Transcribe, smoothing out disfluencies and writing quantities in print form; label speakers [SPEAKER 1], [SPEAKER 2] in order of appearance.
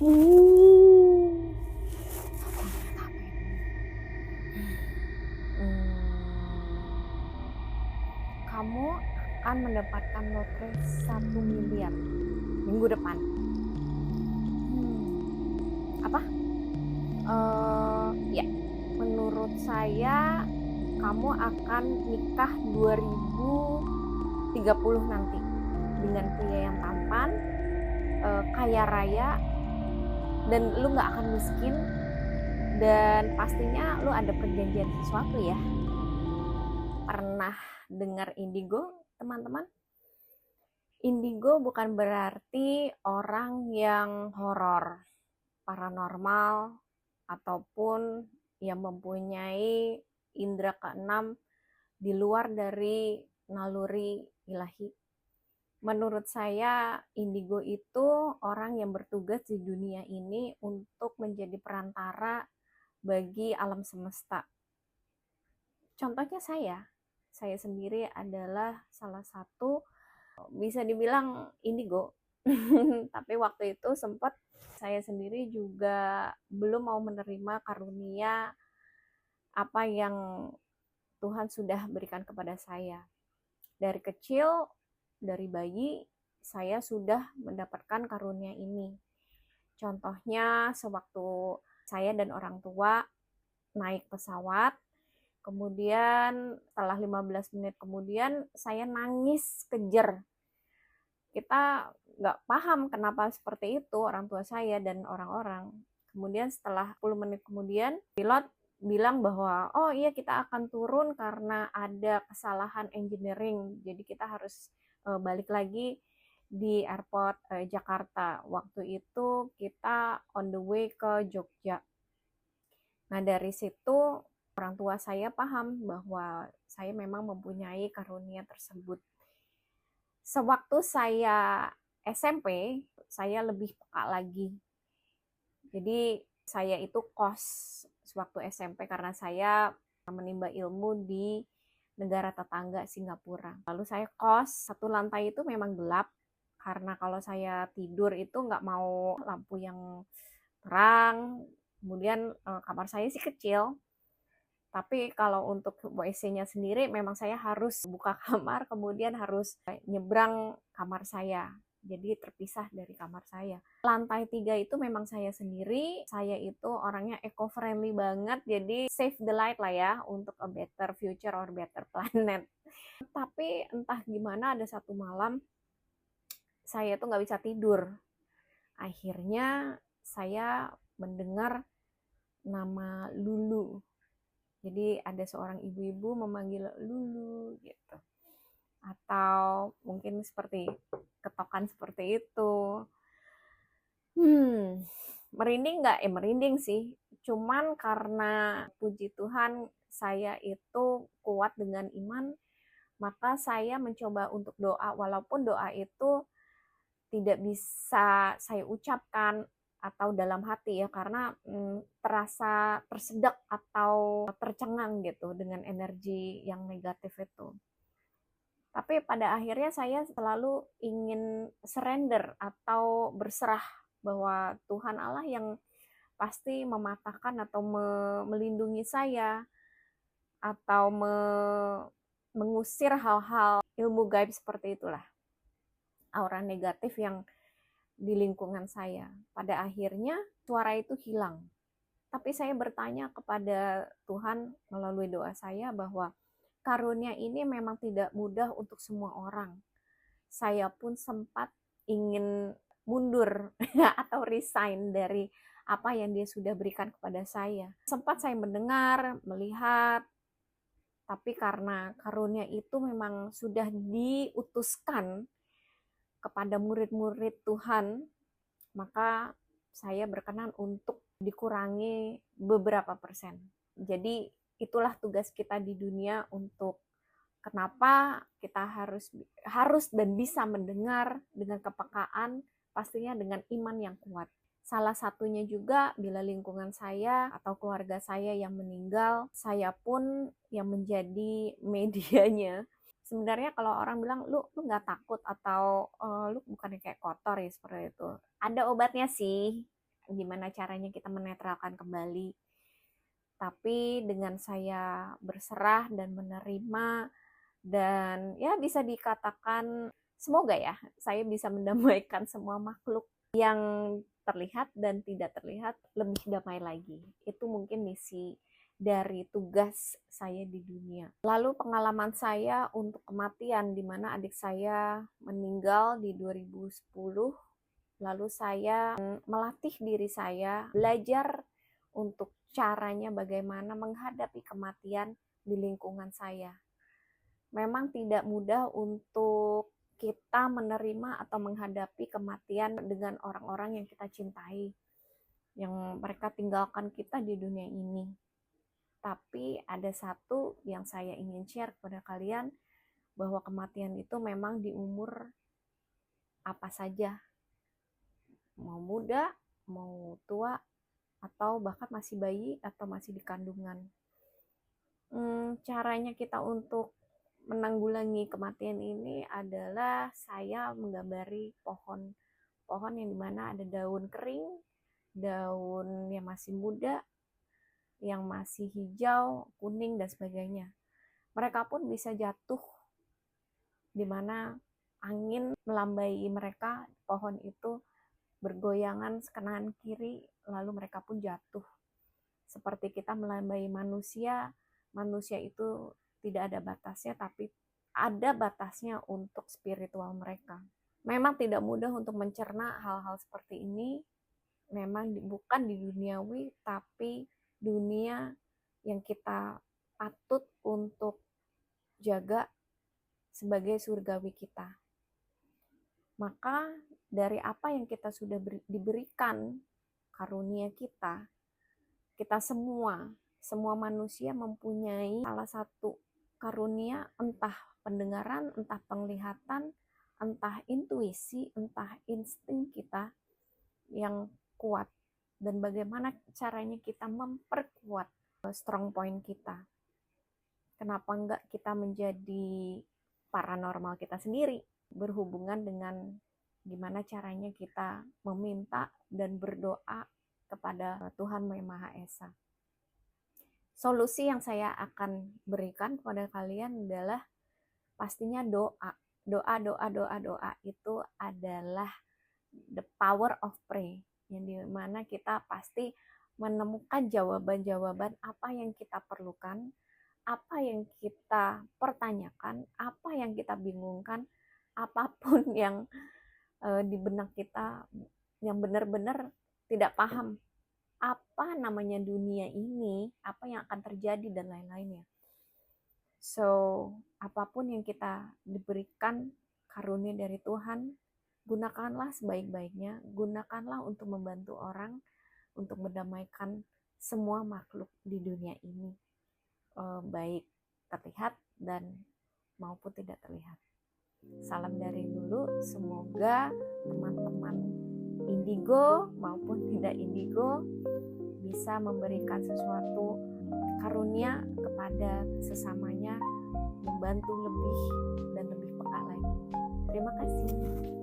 [SPEAKER 1] Uh, Kamu akan mendapatkan lotre 1 miliar minggu depan. Apa? Ya, menurut saya kamu akan nikah 2030 nanti dengan pria yang tampan, kaya raya, dan lu nggak akan miskin, dan pastinya lu ada perjanjian sesuatu ya. Pernah dengar indigo, teman-teman? Indigo bukan berarti orang yang horor, paranormal, ataupun yang mempunyai indera keenam di luar dari naluri ilahi. Menurut saya, indigo itu orang yang bertugas di dunia ini untuk menjadi perantara bagi alam semesta. Contohnya saya sendiri adalah salah satu, bisa dibilang indigo. Tapi waktu itu sempat saya sendiri juga belum mau menerima karunia apa yang Tuhan sudah berikan kepada saya. Dari kecil, dari bayi, saya sudah mendapatkan karunia ini. Contohnya sewaktu saya dan orang tua naik pesawat, kemudian setelah 15 menit kemudian saya nangis kejer. Kita nggak paham kenapa seperti itu, orang tua saya dan orang-orang. Kemudian setelah 10 menit kemudian, pilot bilang bahwa, oh iya kita akan turun karena ada kesalahan engineering, jadi kita harus balik lagi di airport Jakarta. Waktu itu kita on the way ke Jogja. Nah dari situ orang tua saya paham bahwa saya memang mempunyai karunia tersebut. Sewaktu saya SMP, saya lebih peka lagi. Jadi saya itu kos sewaktu SMP karena saya menimba ilmu di negara tetangga Singapura. Lalu saya kos, satu lantai itu memang gelap, karena kalau saya tidur itu nggak mau lampu yang terang. Kemudian kamar saya sih kecil, tapi kalau untuk WC-nya sendiri memang saya harus buka kamar, kemudian harus nyebrang kamar saya. Jadi terpisah dari kamar saya. Lantai 3 itu memang saya sendiri. Saya itu orangnya eco-friendly banget, jadi save the light lah ya untuk a better future or better planet. Tapi entah gimana ada satu malam saya tuh nggak bisa tidur. Akhirnya saya mendengar nama Lulu. Jadi ada seorang ibu-ibu memanggil Lulu gitu. Atau mungkin seperti ketokan seperti itu. Merinding nggak? Merinding sih. Cuman karena puji Tuhan saya itu kuat dengan iman, maka saya mencoba untuk doa. Walaupun doa itu tidak bisa saya ucapkan atau dalam hati ya, karena terasa tersedak atau tercengang gitu dengan energi yang negatif itu. Tapi pada akhirnya saya selalu ingin surrender atau berserah bahwa Tuhan Allah yang pasti mematahkan atau melindungi saya atau mengusir hal-hal ilmu gaib seperti itulah, aura negatif yang di lingkungan saya. Pada akhirnya suara itu hilang. Tapi saya bertanya kepada Tuhan melalui doa saya bahwa karunia ini memang tidak mudah untuk semua orang. Saya pun sempat ingin mundur atau resign dari apa yang dia sudah berikan kepada saya. Sempat saya mendengar, melihat, tapi karena karunia itu memang sudah diutuskan kepada murid-murid Tuhan, maka saya berkenan untuk dikurangi beberapa persen. Jadi itulah tugas kita di dunia, untuk kenapa kita harus dan bisa mendengar dengan kepekaan, pastinya dengan iman yang kuat. Salah satunya juga bila lingkungan saya atau keluarga saya yang meninggal, saya pun yang menjadi medianya. Sebenarnya kalau orang bilang lu nggak takut atau lu bukannya kayak kotor ya seperti itu, ada obatnya sih. gimana caranya kita menetralkan kembali. Tapi dengan saya berserah dan menerima, dan ya bisa dikatakan semoga ya saya bisa mendamaikan semua makhluk yang terlihat dan tidak terlihat lebih damai lagi. Itu mungkin misi dari tugas saya di dunia. Lalu pengalaman saya untuk kematian, di mana adik saya meninggal di 2010. Lalu saya melatih diri saya, belajar untuk caranya bagaimana menghadapi kematian di lingkungan saya. Memang tidak mudah untuk kita menerima atau menghadapi kematian dengan orang-orang yang kita cintai, yang mereka tinggalkan kita di dunia ini. Tapi ada satu yang saya ingin share kepada kalian, bahwa kematian itu memang di umur apa saja, mau muda, mau tua, atau bahkan masih bayi atau masih di kandungan. Caranya kita untuk menanggulangi kematian ini adalah saya menggambari pohon yang dimana ada daun kering, daun yang masih muda, yang masih hijau, kuning, dan sebagainya. Mereka pun bisa jatuh dimana angin melambai mereka, pohon itu bergoyangan kanan kiri, lalu mereka pun jatuh. Seperti kita melambai manusia itu tidak ada batasnya, tapi ada batasnya untuk spiritual mereka. Memang tidak mudah untuk mencerna hal-hal seperti ini, memang bukan di duniawi, tapi dunia yang kita patut untuk jaga sebagai surgawi kita. Maka dari apa yang kita sudah diberikan karunia kita semua manusia mempunyai salah satu karunia, entah pendengaran, entah penglihatan, entah intuisi, entah insting kita yang kuat. Dan bagaimana caranya kita memperkuat strong point kita. Kenapa enggak kita menjadi paranormal kita sendiri, berhubungan dengan gimana caranya kita meminta dan berdoa kepada Tuhan Yang Maha Esa. Solusi yang saya akan berikan kepada kalian adalah pastinya doa. Doa itu adalah the power of pray, yang dimana kita pasti menemukan jawaban-jawaban apa yang kita perlukan, apa yang kita pertanyakan, apa yang kita bingungkan, apapun yang di benak kita yang benar-benar tidak paham apa namanya dunia ini, apa yang akan terjadi, dan lain-lainnya. So, apapun yang kita diberikan karunia dari Tuhan, gunakanlah sebaik-baiknya, gunakanlah untuk membantu orang, untuk mendamaikan semua makhluk di dunia ini, baik terlihat dan maupun tidak terlihat. Salam dari Lulu, semoga teman-teman indigo maupun tidak indigo bisa memberikan sesuatu karunia kepada sesamanya, membantu lebih dan lebih peka lagi. Terima kasih.